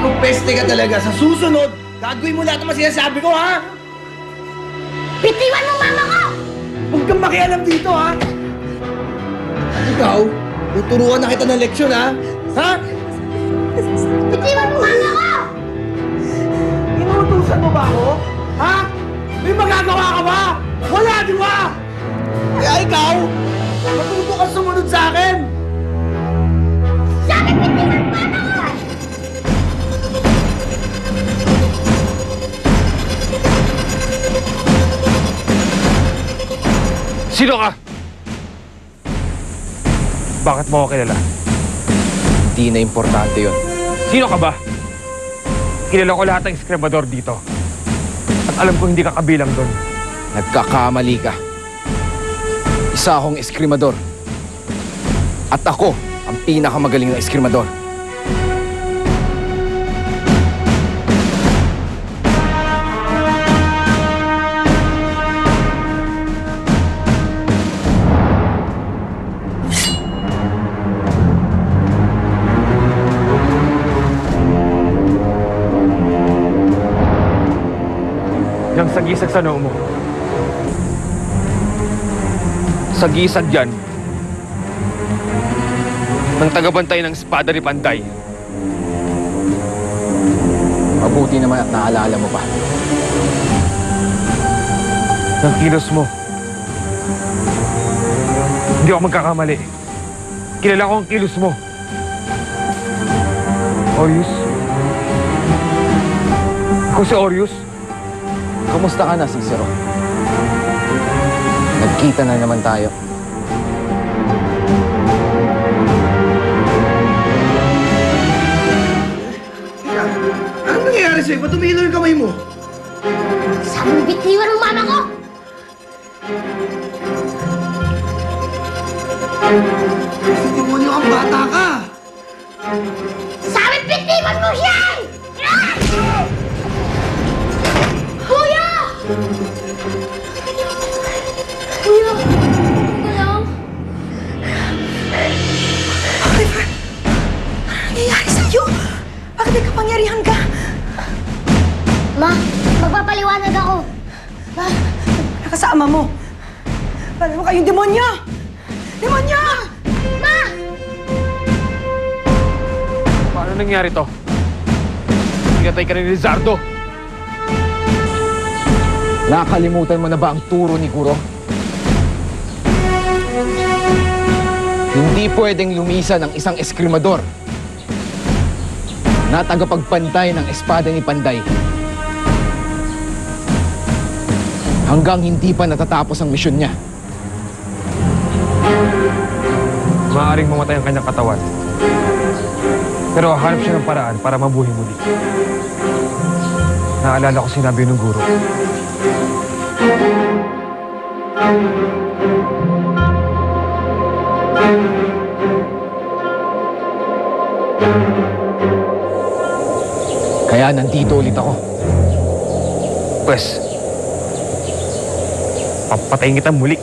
Magpeste ka talaga. Sa susunod, gagawin mo lahat ng sinasabi ko, ha? Bitiwan mo mama ko! Huwag kang makialam dito, ha? At ikaw, tuturuan na kita ng leksyon, ha? Ha? Bitiwan mo mama ko! Inuutusan mo ba ako? Ha? May magagawa ka ba? Wala, di ba? Kaya ikaw, matuto ka sumunod sa akin! Sabi bitiwan mo mama ko! Sino ka? Bakit mo ako kilala? Hindi na importante yun. Sino ka ba? Kilala ko lahat ng eskremador dito. At alam ko hindi ka kabilang doon. Nagkakamali ka. Isa akong eskrimador. At ako ang pinakamagaling na eskrimador. Yung sagisag sa noo mo. Sagisag yan ng tagabantay ng espada ni Panday. Mabuti naman at naalala mo pa. Ng kilos mo. Hindi ako magkakamali. Kilala ko ang kilos mo. Orius? Ako si Orius? Kamusta ka na, Cicero? Nagkita na naman tayo. Anong nangyayari sa'yo? Ba't tumilo yung kamay mo? Sabi bitiwan mo mama ko! Kasi demonyo kang bata ka! Sabi bitiwan mo siya! Kuya! Kuya! Ano lang? Oliver! Ano nangyayari sa'yo? Bakit may kapangyarihan ka? Ma, magpapaliwanag ako. Ma, Nakasama mo. Paano mo kayong demonyo? Demonyo! Ma! Paano nangyari to? Pinatay ka ni Lizardo. Nakalimutan mo na ba ang turo ni Kuro? Hindi pwedeng lumisan ng isang eskrimador na tagapagpantay ng espada ni Panday hanggang hindi pa natatapos ang misyon niya. Maaaring mamatay ang kanyang katawan. Pero hanap siya ng paraan para mabuhay muli. Naalala ko sinabi ng guro. Kaya nandito ulit ako. Pwes, papatayin kita muli.